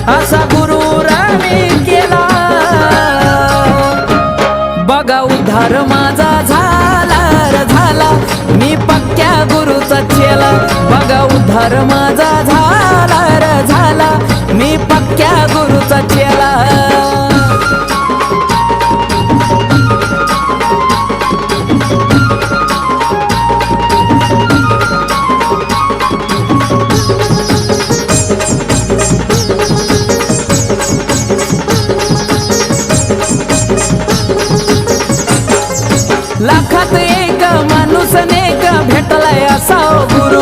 असा गुरु राणी केला बघा उद्धार माझा झाला रे झाला मी पक्क्या गुरुचा चेला बघा उद्धार माझा झाला रे झाला मी पक्क्या गुरुचा चेला लाखात एक माणूस नेक भेटलाय असा गुरु